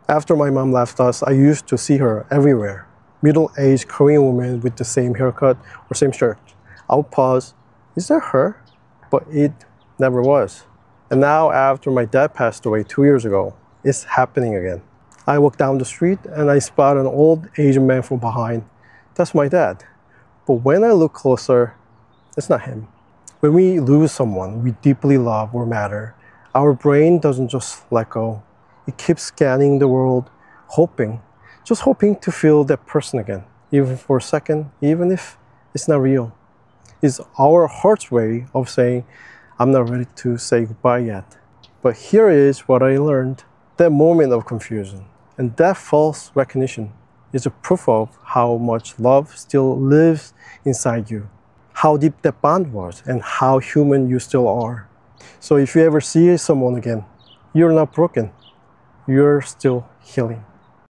After my mom left us, I used to see her everywhere. Middle-aged Korean woman with the same haircut or same shirt. I would pause, is that her? But it never was. And now after my dad passed away 2 years ago, it's happening again. I walk down the street and I spot an old Asian man from behind. That's my dad. But when I look closer, it's not him. When we lose someone we deeply love or matter, our brain doesn't just let go. It keeps scanning the world, just hoping to feel that person again, even for a second, even if it's not real. It's our heart's way of saying, I'm not ready to say goodbye yet. But here is what I learned. That moment of confusion and that false recognition is a proof of how much love still lives inside you, how deep that bond was, and how human you still are. So if you ever see someone again, you're not broken, you're still healing.